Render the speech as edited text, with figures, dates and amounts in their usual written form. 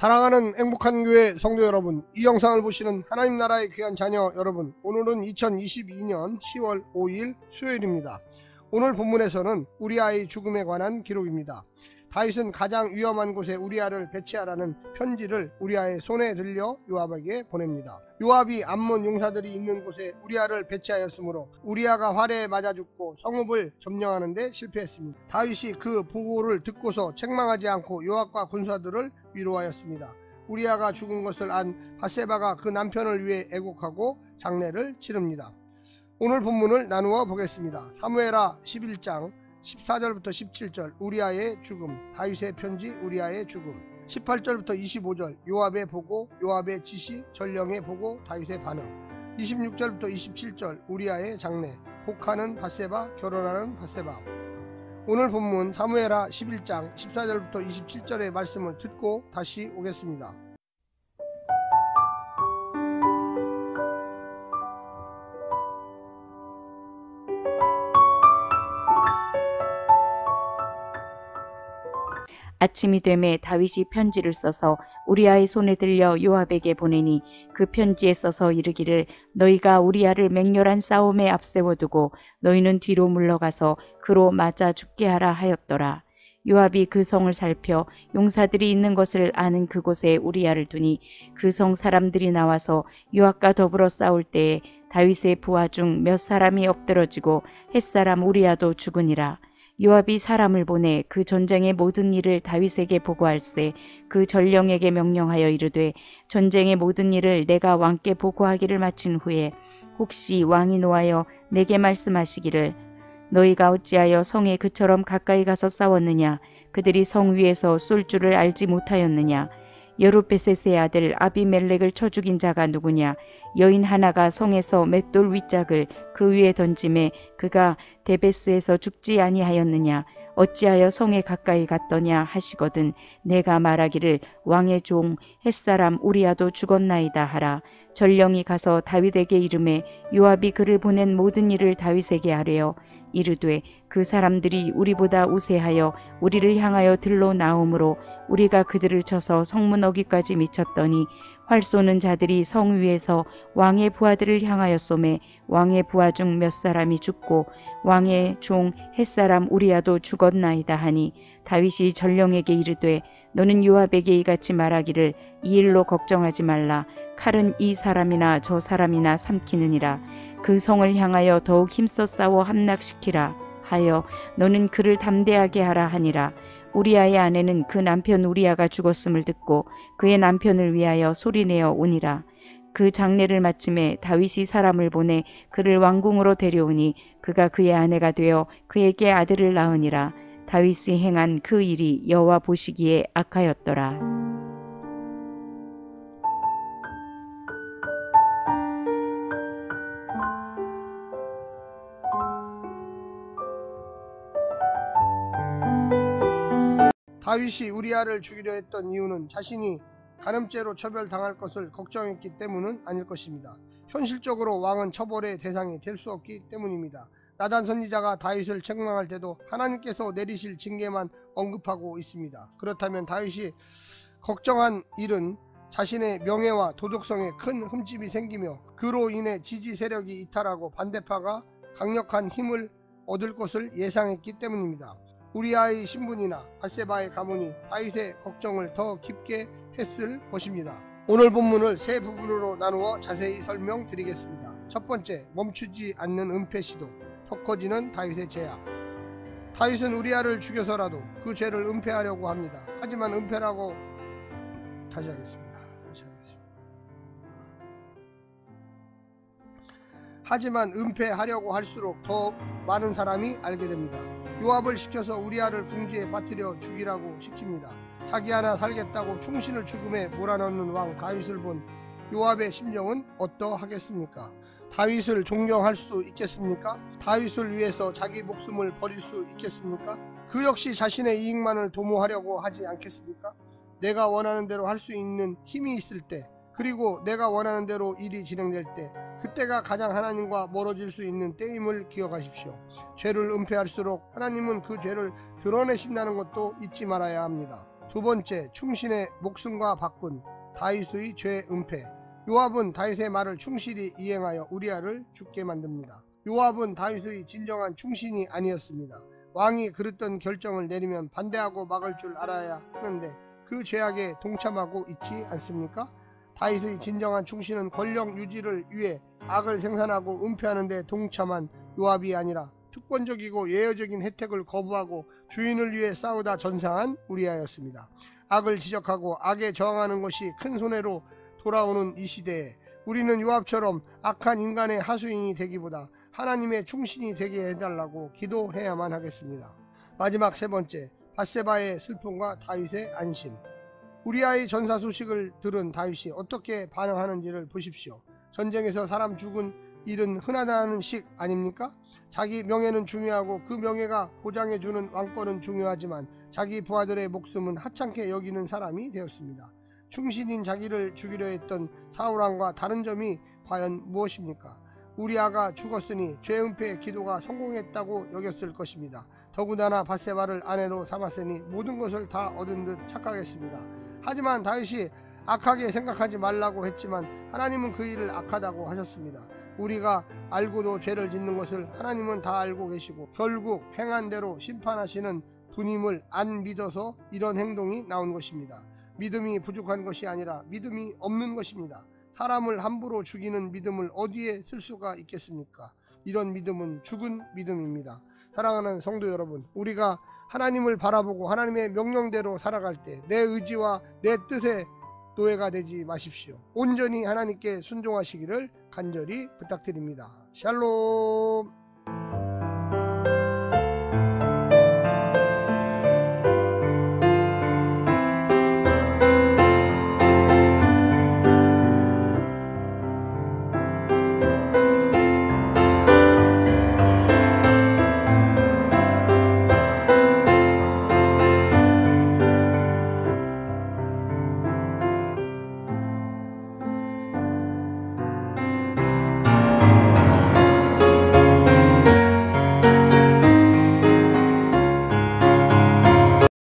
사랑하는 행복한 교회 성도 여러분, 이 영상을 보시는 하나님 나라의 귀한 자녀 여러분, 오늘은 2022년 10월 5일 수요일입니다. 오늘 본문에서는 우리아의 죽음에 관한 기록입니다. 다윗은 가장 위험한 곳에 우리아를 배치하라는 편지를 우리아의 손에 들려 요압에게 보냅니다. 요압이 암몬 용사들이 있는 곳에 우리아를 배치하였으므로 우리아가 활에 맞아 죽고 성읍을 점령하는 데 실패했습니다. 다윗이 그 보고를 듣고서 책망하지 않고 요압과 군사들을 위로하였습니다. 우리아가 죽은 것을 안 밧세바가 그 남편을 위해 애곡하고 장례를 치릅니다. 오늘 본문을 나누어 보겠습니다. 사무엘하 11장 14절부터 17절 우리아의 죽음, 다윗의 편지 우리아의 죽음, 18절부터 25절 요압의 보고, 요압의 지시, 전령의 보고, 다윗의 반응, 26절부터 27절 우리아의 장례, 곡하는 밧세바, 결혼하는 밧세바. 오늘 본문 사무엘하 11장 14절부터 27절의 말씀을 듣고 다시 오겠습니다. 아침이 되매 다윗이 편지를 써서 우리아의 손에 들려 요압에게 보내니 그 편지에 써서 이르기를 너희가 우리아를 맹렬한 싸움에 앞세워두고 너희는 뒤로 물러가서 그로 맞아 죽게 하라 하였더라. 요압이 그 성을 살펴 용사들이 있는 것을 아는 그곳에 우리아를 두니 그 성 사람들이 나와서 요압과 더불어 싸울 때에 다윗의 부하 중 몇 사람이 엎드러지고 햇사람 우리아도 죽으니라. 요압이 사람을 보내 그 전쟁의 모든 일을 다윗에게 보고할세 그 전령에게 명령하여 이르되 전쟁의 모든 일을 내가 왕께 보고하기를 마친 후에 혹시 왕이 노하여 내게 말씀하시기를 너희가 어찌하여 성에 그처럼 가까이 가서 싸웠느냐 그들이 성 위에서 쏠 줄을 알지 못하였느냐 여룻베셋의 아들 아비멜렉을 쳐 죽인 자가 누구냐 여인 하나가 성에서 맷돌 윗짝을 그 위에 던짐에 그가 데베스에서 죽지 아니하였느냐 어찌하여 성에 가까이 갔더냐 하시거든 내가 말하기를 왕의 종 햇사람 우리아도 죽었나이다 하라. 전령이 가서 다윗에게 이르매 요압이 그를 보낸 모든 일을 다윗에게 아뢰어 이르되 그 사람들이 우리보다 우세하여 우리를 향하여 들러 나오므로 우리가 그들을 쳐서 성문 어귀까지 미쳤더니 활 쏘는 자들이 성 위에서 왕의 부하들을 향하여 쏘매 왕의 부하 중 몇 사람이 죽고 왕의 종 햇사람 우리아도 죽었나이다 하니 다윗이 전령에게 이르되 너는 요압에게 이같이 말하기를 이 일로 걱정하지 말라. 칼은 이 사람이나 저 사람이나 삼키느니라. 그 성을 향하여 더욱 힘써 싸워 함락시키라 하여 너는 그를 담대하게 하라 하니라. 우리아의 아내는 그 남편 우리아가 죽었음을 듣고 그의 남편을 위하여 소리내어 오니라. 그 장례를 마침에 다윗이 사람을 보내 그를 왕궁으로 데려오니 그가 그의 아내가 되어 그에게 아들을 낳으니라. 다윗이 행한 그 일이 여호와 보시기에 악하였더라. 다윗이 우리아를 죽이려 했던 이유는 자신이 간음죄로 처벌당할 것을 걱정했기 때문은 아닐 것입니다. 현실적으로 왕은 처벌의 대상이 될 수 없기 때문입니다. 나단 선지자가 다윗을 책망할 때도 하나님께서 내리실 징계만 언급하고 있습니다. 그렇다면 다윗이 걱정한 일은 자신의 명예와 도덕성에 큰 흠집이 생기며 그로 인해 지지 세력이 이탈하고 반대파가 강력한 힘을 얻을 것을 예상했기 때문입니다. 우리아의 신분이나 밧세바의 가문이 다윗의 걱정을 더 깊게 했을 것입니다. 오늘 본문을 세 부분으로 나누어 자세히 설명드리겠습니다. 첫 번째, 멈추지 않는 은폐 시도, 더 커지는 다윗의 죄악. 다윗은 우리아를 죽여서라도 그 죄를 은폐하려고 합니다. 하지만 은폐라고 다시 하겠습니다. 하지만 은폐하려고 할수록 더 많은 사람이 알게 됩니다. 요압을 시켜서 우리아를 궁지에 빠뜨려 죽이라고 시킵니다. 자기 하나 살겠다고 충신을 죽음에 몰아넣는 왕 다윗을 본 요압의 심정은 어떠하겠습니까? 다윗을 존경할 수 있겠습니까? 다윗을 위해서 자기 목숨을 버릴 수 있겠습니까? 그 역시 자신의 이익만을 도모하려고 하지 않겠습니까? 내가 원하는 대로 할 수 있는 힘이 있을 때, 그리고 내가 원하는 대로 일이 진행될 때, 그때가 가장 하나님과 멀어질 수 있는 때임을 기억하십시오. 죄를 은폐할수록 하나님은 그 죄를 드러내신다는 것도 잊지 말아야 합니다. 두 번째, 충신의 목숨과 바꾼 다윗의 죄 은폐. 요압은 다윗의 말을 충실히 이행하여 우리아를 죽게 만듭니다. 요압은 다윗의 진정한 충신이 아니었습니다. 왕이 그랬던 결정을 내리면 반대하고 막을 줄 알아야 하는데 그 죄악에 동참하고 있지 않습니까? 다윗의 진정한 충신은 권력 유지를 위해 악을 생산하고 은폐하는 데 동참한 요압이 아니라 특권적이고 예외적인 혜택을 거부하고 주인을 위해 싸우다 전사한 우리아였습니다. 악을 지적하고 악에 저항하는 것이 큰 손해로 돌아오는 이 시대에 우리는 요압처럼 악한 인간의 하수인이 되기보다 하나님의 충신이 되게 해달라고 기도해야만 하겠습니다. 마지막 세 번째, 밧세바의 슬픔과 다윗의 안심. 우리아의 전사 소식을 들은 다윗이 어떻게 반응하는지를 보십시오. 전쟁에서 사람 죽은 일은 흔하다는 식 아닙니까? 자기 명예는 중요하고 그 명예가 보장해주는 왕권은 중요하지만 자기 부하들의 목숨은 하찮게 여기는 사람이 되었습니다. 충신인 자기를 죽이려 했던 사울왕과 다른 점이 과연 무엇입니까? 우리아가 죽었으니 죄은폐의 기도가 성공했다고 여겼을 것입니다. 더군다나 밧세바를 아내로 삼았으니 모든 것을 다 얻은 듯 착각했습니다. 하지만 다윗이 악하게 생각하지 말라고 했지만 하나님은 그 일을 악하다고 하셨습니다. 우리가 알고도 죄를 짓는 것을 하나님은 다 알고 계시고 결국 행한 대로 심판하시는 분임을 안 믿어서 이런 행동이 나온 것입니다. 믿음이 부족한 것이 아니라 믿음이 없는 것입니다. 사람을 함부로 죽이는 믿음을 어디에 쓸 수가 있겠습니까? 이런 믿음은 죽은 믿음입니다. 사랑하는 성도 여러분, 우리가 하나님을 바라보고 하나님의 명령대로 살아갈 때 내 의지와 내 뜻에 노예가 되지 마십시오. 온전히 하나님께 순종하시기를 간절히 부탁드립니다. 샬롬.